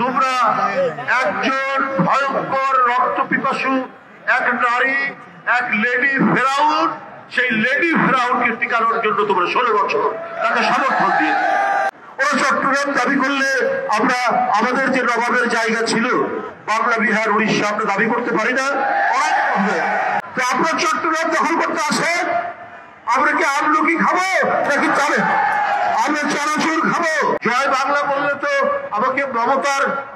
তোমরা একজন ভয়ঙ্কর রক্ত পিপাসু এক নারী, এক লেডি ফেরাউন, সেই লেডি ফেরাউনকে টিকানোর জন্য তোমরা 16 বছর তাকে সমর্থন দিয়েছে। ওরা চট্টগ্রাম দাবি করলে আমরা আমাদের যে নবাবের জায়গা ছিল বাংলা, বিহার, উড়িষ্যা আমরা দাবি করতে পারি না? তো আপনার চট্টগ্রাম দখল করতে আসেন, আমরা কি আমলকি খাবো নাকি চালে? আমরা চানাচুর খাবো? জয় বাংলা বললে তো আমাকে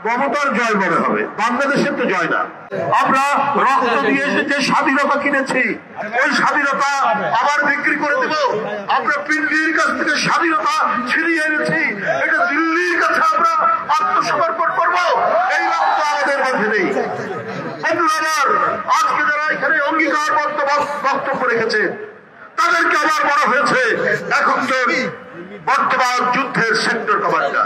মমতার জয় মনে হবে, বাংলাদেশের তো জয় না। আমরা রক্ত দিয়ে যে স্বাধীনতা কিনেছি ওই স্বাধীনতা আবার বিক্রি করে দেব? আমরা দিল্লির কাছ থেকে স্বাধীনতা ছিনিয়ে এনেছি, এটা দিল্লির কাছে আমরা আত্মসমর্পণ করবো? এই রক্ত আমাদের মধ্যে নেই। আজকে যারা এখানে অঙ্গীকার বক্তব্য রেখেছে তাদেরকে আবার বড় হয়েছে এখন তো বর্তমান যুদ্ধের sector commander,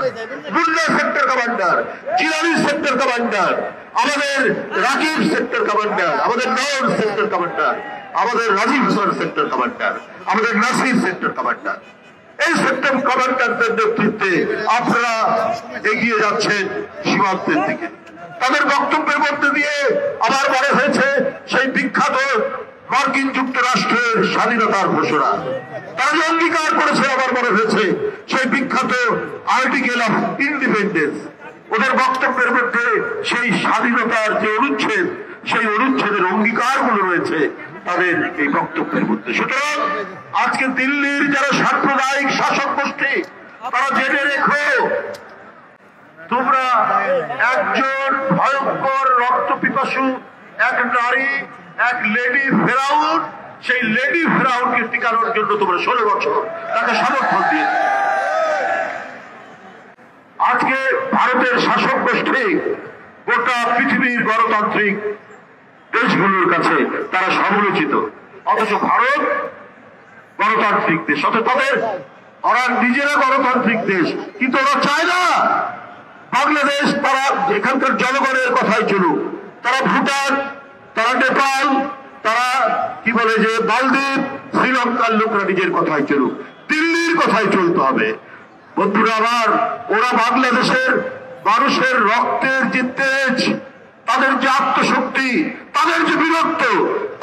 Bulla sector commander, Jilani sector commander, আমাদের রাকিব সেক্টর কমান্ডার, আমাদের নয়ন সেক্টর কমান্ডার, আমাদের রাজীব সেক্টর কমান্ডার, আমাদের নাসির সেক্টর কমান্ডার। এই সেক্টর কমান্ডারদের নেতৃত্বে আপনারা এগিয়ে যাচ্ছেন সীমান্তের দিকে। তাদের বক্তব্যের মধ্যে দিয়ে আবার বড় হয়েছে সেই বিখ্যাত মার্কিন যুক্তরাষ্ট্রের স্বাধীনতার ঘোষণা। তারা যে অঙ্গীকার করেছে আবার মনে হয়েছে সেই বিখ্যাত আর্টিকেল অফ ইন্ডিপেন্ডেন্স। ওদের বক্তব্যের মধ্যে সেই স্বাধীনতার যে অনুচ্ছেদ, সেই অনুচ্ছেদের অঙ্গীকারগুলো রয়েছে তাদের এই বক্তব্যের মধ্যে। সুতরাং আজকে দিল্লির যারা সাম্প্রদায়িক শাসক গোষ্ঠী, তারা জেনে রেখো, তোমরা একজন ভয়ঙ্কর রক্ত পিপাসু এক নারী, এক লেডি ফেরাউন, সেই লেডি ফেরাউনকে টিকানোর জন্য তোমরা 16 বছর তাকে সমর্থন দিয়েছে। আজকে ভারতের শাসক গোষ্ঠী গোটা পৃথিবীর গণতান্ত্রিক দেশগুলোর কাছে তারা সমালোচিত, অথচ ভারত গণতান্ত্রিক দেশ, অথচ তাদের ওরা নিজেরা গণতান্ত্রিক দেশ, কিন্তু ওরা চায় না বাংলাদেশ তারা এখানকার জনগণের কথাই চলুক। তারা ভুটান, তারা নেপাল, তারা কি বলে যে মালদ্বীপ, শ্রীলঙ্কার লোকরা নিজের কথাই চলুক, দিল্লির কথাই চলতে হবে। বন্ধুরা আমার, ওরা বাংলাদেশের মানুষের রক্তের যে তেজ, তাদের যে আত্মশক্তি, তাদের যে বীরত্ব,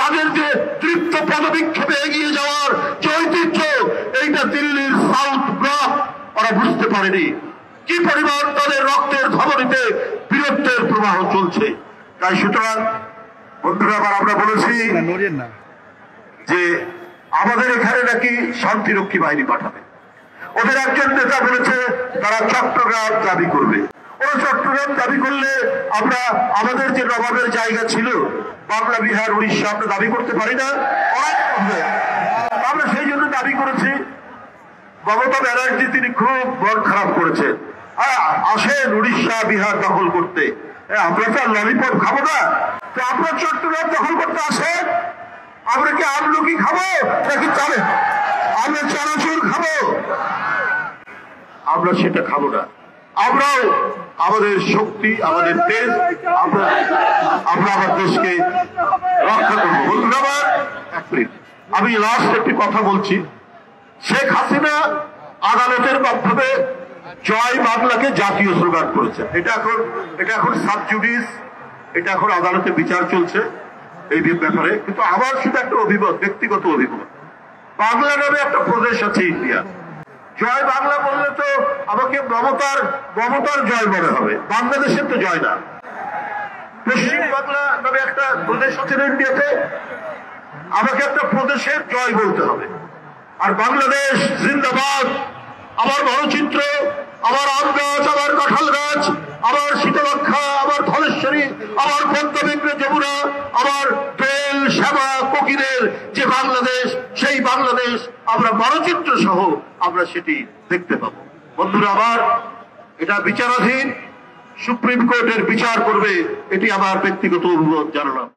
তাদের যে তৃপ্ত পদবিক্ষেপে এগিয়ে যাওয়ার যে ঐতিহ্য, এইটা দিল্লির সাউথ ব্লক ওরা বুঝতে পারেনি। কি পরিমাণ তাদের রক্তের ধমনীতে বীরত্বের প্রবাহ চলছে। তাই সুতরাং বন্ধুরা আবার আমরা বলেছি যে আমাদের এখানে নাকি শান্তিরক্ষী বাহিনী পাঠাবে। ওদের একজন নেতা বলেছে তারা চট্টগ্রাম দাবি করবে। ওরা চট্টগ্রাম দাবি করলে আমরা আমাদের যে নবাবের জায়গা ছিল বাংলা, বিহার, উড়িষ্যা আমরা দাবি করতে পারি না? আমরা সেই জন্য দাবি করেছি। মমতা ব্যানার্জি তিনি খুব মন খারাপ করেছেন, আসেন উড়িষ্যা, বিহার দখল করতে, আমরা তো ললিপপ খাবো না। তো আপনার চট্টগ্রাম দখল করতে আসেন, আমরা কি আমলকি খাবো নাকি চালে? আমরা চানাচুর খাবো? আমরা সেটা খাবো না। আমরাও আমাদের শক্তি, আমাদের দেশ, আমরা আমার দেশকে রক্ষা করবো। বন্ধুরা আমার, এক মিনিট, আমি লাস্ট একটি কথা বলছি। শেখ হাসিনা আদালতের মাধ্যমে জয় বাংলাকে জাতীয় স্লোগান করেছে। এটা এখন সাবজুডিস, এটা এখন আদালতে বিচার চলছে এই ব্যাপারে। কিন্তু আমার সেটা একটা অভিমত, ব্যক্তিগত অভিমত। বাংলা নামে একটা প্রদেশ আছে ইন্ডিয়া, জয় বাংলা বললে তো আমাকে মমতার জয় মনে হবে, বাংলাদেশের তো জয় না। পশ্চিম বাংলা নামে একটা প্রদেশ আছে ইন্ডিয়াতে, আমাকে একটা প্রদেশের জয় বলতে হবে। আর বাংলাদেশ জিন্দাবাদ, আমার মানচিত্র, আমার আম গাছ, আমার কাঁঠাল গাছ, আমার শীতলক্ষা, আমার ধলেশ্বরী, আমার পদ্মবিগ্রে যমুনা, আমার বেল, শ্যামা, কোকিলের যে বাংলাদেশ, সেই বাংলাদেশ আমরা মানচিত্র সহ আমরা সেটি দেখতে পাবো। বন্ধুরা আমার, এটা বিচারাধীন, সুপ্রিম কোর্টের বিচার করবে, এটি আমার ব্যক্তিগত অভিমত জানালাম।